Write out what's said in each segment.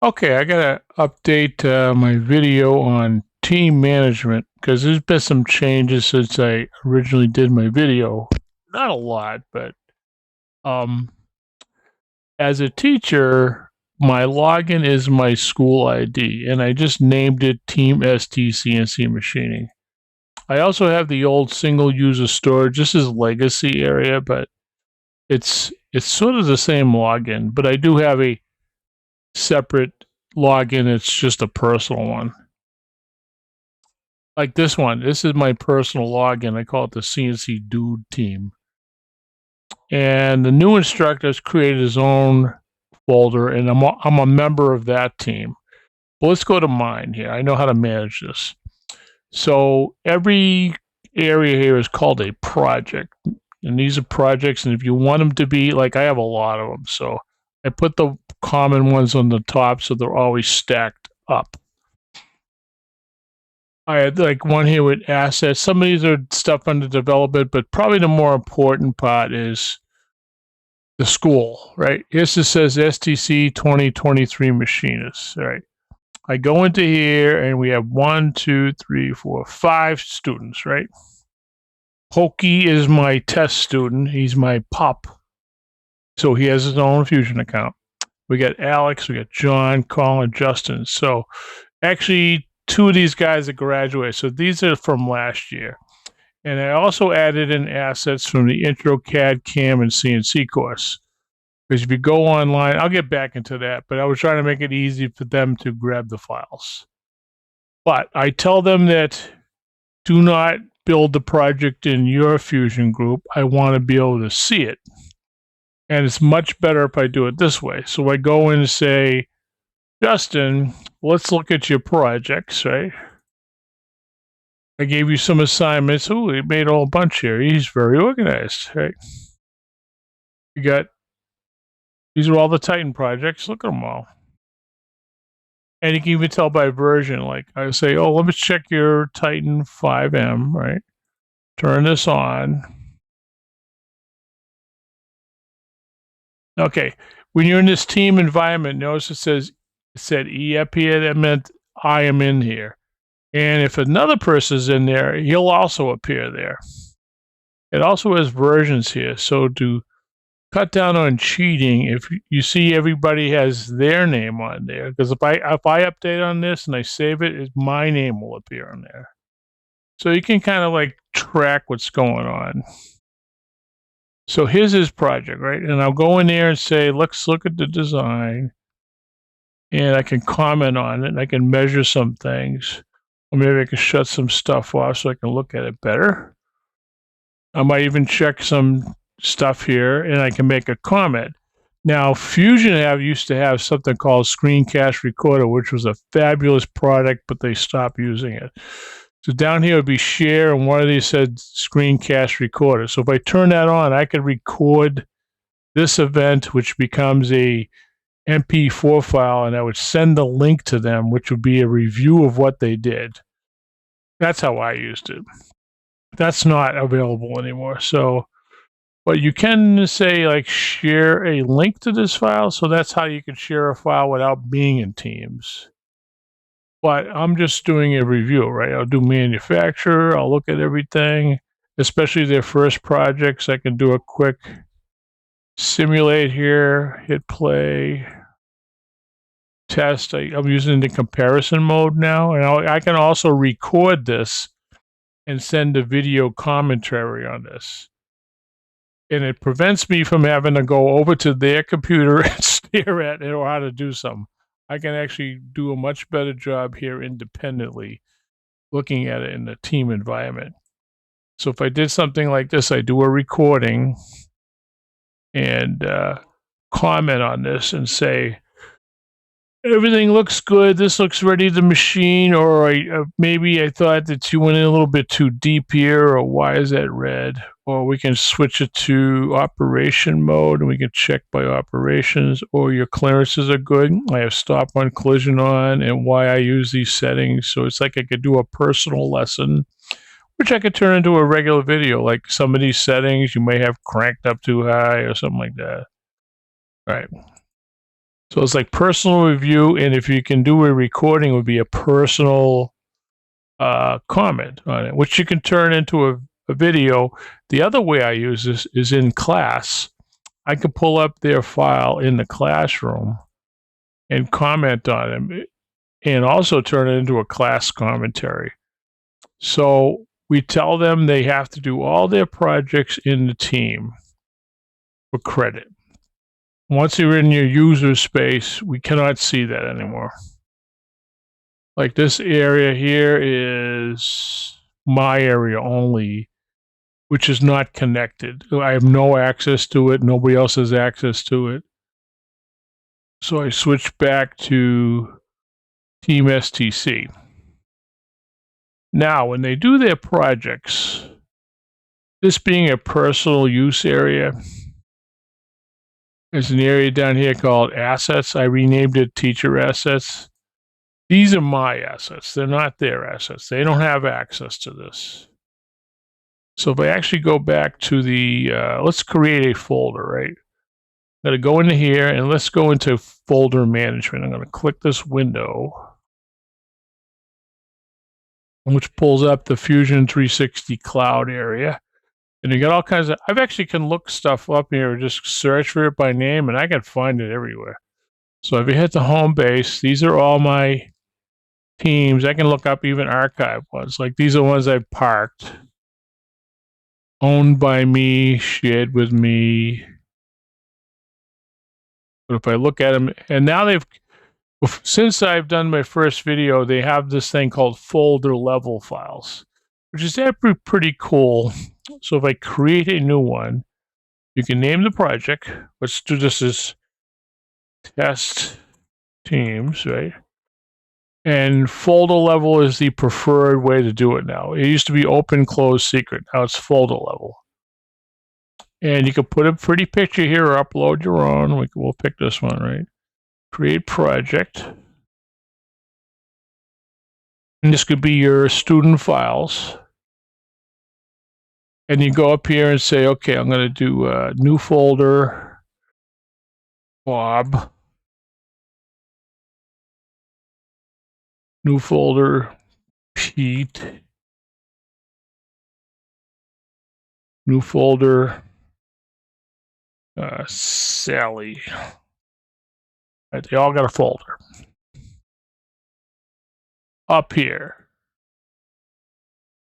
Okay, I gotta update my video on team management because there's been some changes since I originally did my video. Not a lot, but um, as a teacher, my login is my school ID, and I just named it Team ST CNC Machining. I also have the old single user storage. This is legacy area, but it's sort of the same login, but I do have a separate login. It's just a personal one. Like this one. This is my personal login. I call it the CNC Dude Team. And the new instructor has created his own folder, and I'm a member of that team. Well, let's go to mine here. I know how to manage this. So every area here is called a project. And these are projects, and if you want them to be, like I have a lot of them, so I put the common ones on the top so they're always stacked up. I had like one here with assets. Some of these are stuff under development, but probably the more important part is the school, right? Here it says STC 2023 machinists, right? I go into here and we have 1, 2, 3, 4, 5 students, right? Pokey is my test student. He's my pup. So he has his own Fusion account. We got Alex, we got John, Colin, Justin. So actually, 2 of these guys that graduated. So these are from last year. And I also added in assets from the Intro CAD, CAM, and CNC course. Because if you go online, I'll get back into that, but I was trying to make it easy for them to grab the files. But I tell them that do not build the project in your Fusion group. I want to be able to see it. And it's much better if I do it this way. So I go in and say, Justin, let's look at your projects, right? I gave you some assignments. Oh, he made a whole bunch here. He's very organized, right? You got, these are all the Titan projects. Look at them all. And you can even tell by version. Like I say, oh, let me check your Titan 5M, right? Turn this on. Okay. When you're in this team environment, notice it said E up here. That meant I am in here. And if another person's in there, he'll also appear there. It also has versions here. So to cut down on cheating, if you see everybody has their name on there, because if I update on this and I save it, my name will appear on there. So you can kind of like track what's going on. So here's his project, right? And I'll go in there and say, let's look at the design. And I can comment on it and I can measure some things. Or maybe I can shut some stuff off so I can look at it better. I might even check some stuff here and I can make a comment. Now, Fusion used to have something called Screencast Recorder, which was a fabulous product, but they stopped using it. So down here would be share, and one of these said Screencast Recorder. So if I turn that on, I could record this event, which becomes a MP4 file, and I would send the link to them, which would be a review of what they did. That's how I used it. That's not available anymore. So, but you can say like share a link to this file. So that's how you can share a file without being in Teams. But I'm just doing a review, right? I'll do manufacturer. I'll look at everything, especially their first projects. I can do a quick simulate here, hit play, test. I'm using the comparison mode now. And I can also record this and send a video commentary on this. And it prevents me from having to go over to their computer and stare at it or how to do something. I can actually do a much better job here independently, looking at it in the team environment. So if I did something like this, I do a recording and comment on this and say, everything looks good. This looks ready to machine. Or maybe I thought that you went in a little bit too deep here. Or why is that red? Or we can switch it to operation mode and we can check by operations. Or your clearances are good. I have stop on collision on and why I use these settings. So it's like I could do a personal lesson, which I could turn into a regular video. Like some of these settings you may have cranked up too high or something like that. All right. So it's like personal review, and if you can do a recording, it would be a personal comment on it, which you can turn into a video. The other way I use this is in class. I can pull up their file in the classroom and comment on it, and also turn it into a class commentary. So we tell them they have to do all their projects in the team for credit. Once you're in your user space, we cannot see that anymore. Like this area here is my area only, which is not connected. I have no access to it. Nobody else has access to it. So I switch back to Team STC. Now, when they do their projects, this being a personal use area, there's an area down here called assets. I renamed it teacher assets. These are my assets. They're not their assets. They don't have access to this. So if I actually go back to the, let's create a folder, right? I'm going to go into here and let's go into folder management. I'm going to click this window, which pulls up the Fusion 360 cloud area. And you got all kinds of, I've actually can look stuff up here, just search for it by name, and I can find it everywhere. So if you hit the home base, these are all my teams. I can look up even archive ones. Like these are ones I've parked, owned by me, shared with me. But if I look at them, and now they've, since I've done my first video, they have this thing called folder level files, which is pretty cool. So if I create a new one, you can name the project. Let's do this as test teams, right? And folder level is the preferred way to do it now. It used to be open, close, secret. Now it's folder level. And you can put a pretty picture here or upload your own. We'll pick this one, right? Create project. And this could be your student files. And you go up here and say, okay, I'm going to do a new folder, Bob. New folder, Pete. New folder, Sally. Right, they all got a folder. Up here,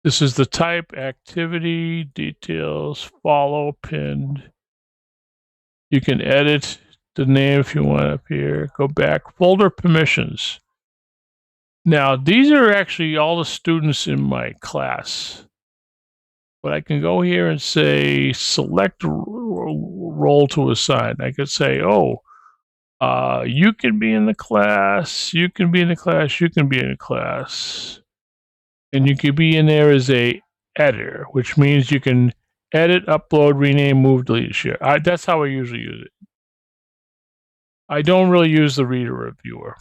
this is the type, activity, details, follow, pinned. You can edit the name if you want up here. Go back, folder permissions. Now, these are actually all the students in my class. But I can go here and say, select role to assign. I could say, oh, you can be in the class, you can be in the class, you can be in the class. And you could be in there as a editor, which means you can edit, upload, rename, move, delete, share. That's how I usually use it. I don't really use the reader reviewer,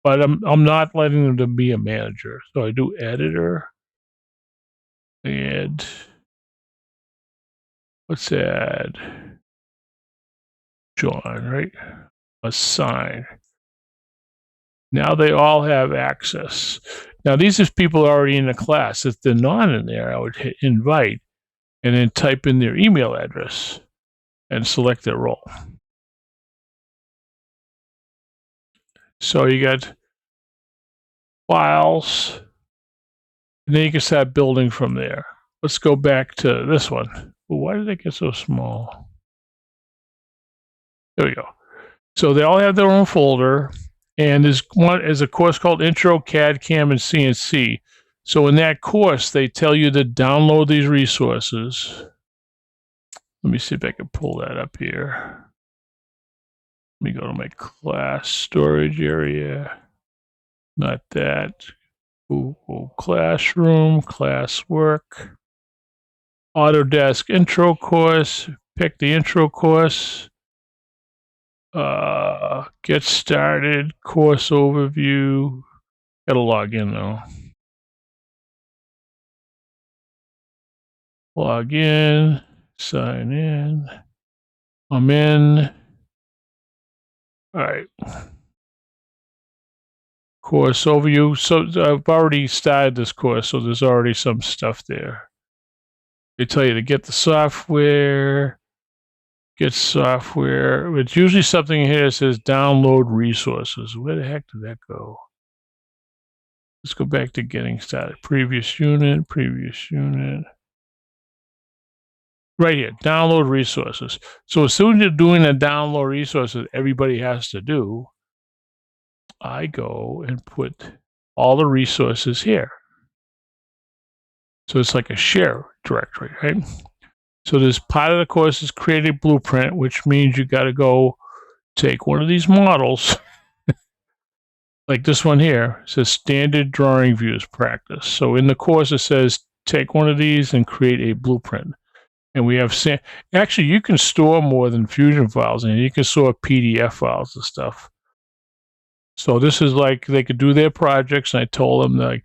but I'm not letting them be a manager. So I do editor, and let's add John, right? Assign. Now they all have access. Now these are people already in the class. If they're not in there, I would hit invite and then type in their email address and select their role. So you got files, and then you can start building from there. Let's go back to this one. Well, why did it get so small? There we go. So they all have their own folder, and there's a course called Intro CAD, CAM, and CNC. So in that course, they tell you to download these resources. Let me see if I can pull that up here. Let me go to my class storage area. Not that. Google Classroom, classwork, Autodesk intro course. Pick the intro course. Get started, course overview. Gotta log in though. Log in, sign in. I'm in. All right. Course overview. So I've already started this course, so there's already some stuff there. They tell you to get the software, get software. It's usually something here that says download resources. Where the heck did that go? Let's go back to getting started. Previous unit. Right here, download resources. So as soon as you're doing a download resources, everybody has to do, I go and put all the resources here. So it's like a share directory, right? So this part of the course is create a blueprint, which means you got to go take one of these models, like this one here. It says standard drawing views practice. So in the course, it says take one of these and create a blueprint. And we have, actually, you can store more than Fusion files, and you can store PDF files and stuff. So this is like they could do their projects, and I told them, like,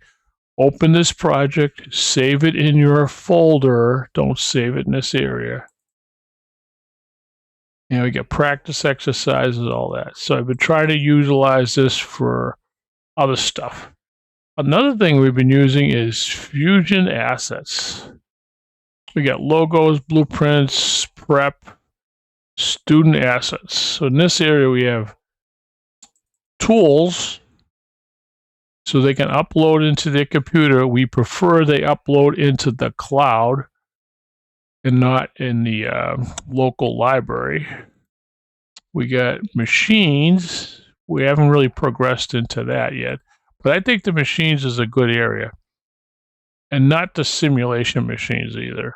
open this project, save it in your folder. Don't save it in this area. You know, we get practice exercises, all that. So I've been trying to utilize this for other stuff. Another thing we've been using is Fusion Assets. We got logos, blueprints, prep, student assets. So in this area, we have tools, so they can upload into their computer. We prefer they upload into the cloud and not in the local library. We got machines. We haven't really progressed into that yet, but I think the machines is a good area, and not the simulation machines either.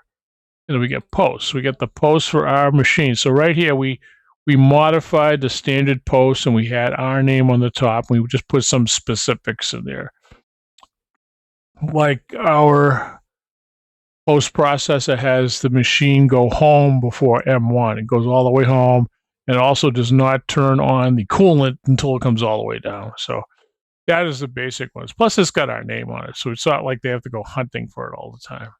And we get posts. We get the posts for our machine. So right here, we modified the standard post, and we had our name on the top. We just put some specifics in there. Like our post processor has the machine go home before M1. It goes all the way home, and also does not turn on the coolant until it comes all the way down. So that is the basic ones. Plus, it's got our name on it, so it's not like they have to go hunting for it all the time.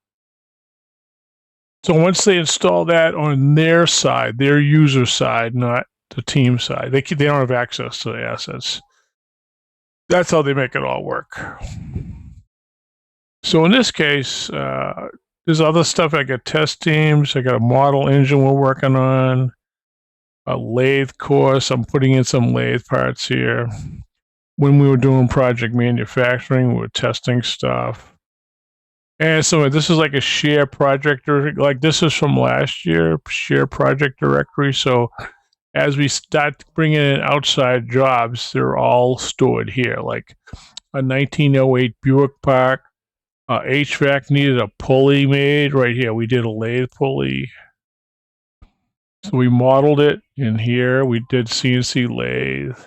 So once they install that on their side, their user side, not the team side, they don't have access to the assets. That's how they make it all work. So in this case, there's other stuff. I got test teams. I got a model engine we're working on. A lathe course. I'm putting in some lathe parts here. When we were doing project manufacturing, we were testing stuff. And so this is like a share project, like this is from last year, share project directory. So as we start bringing in outside jobs, they're all stored here. Like a 1908 Buick Park, HVAC needed a pulley made right here. We did a lathe pulley. So we modeled it in here. We did CNC lathe,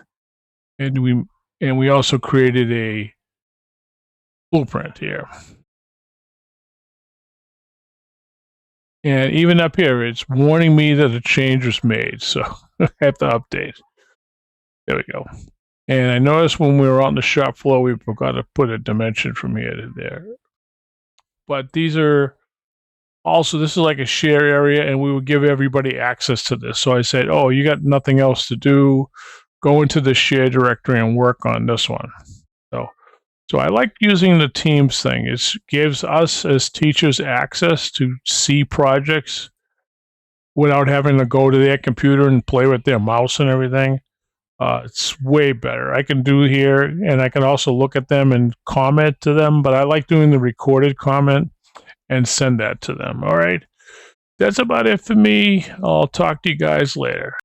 and we also created a blueprint here. And even up here, it's warning me that a change was made, so I have to update. There we go. And I noticed when we were on the shop floor, we forgot to put a dimension from here to there. But these are also, this is like a share area, and we would give everybody access to this. So I said, oh, you got nothing else to do, go into the share directory and work on this one. So I like using the Teams thing. It gives us as teachers access to see projects without having to go to their computer and play with their mouse and everything. It's way better. I can do here, and I can also look at them and comment to them, but I like doing the recorded comment and send that to them. All right. That's about it for me. I'll talk to you guys later.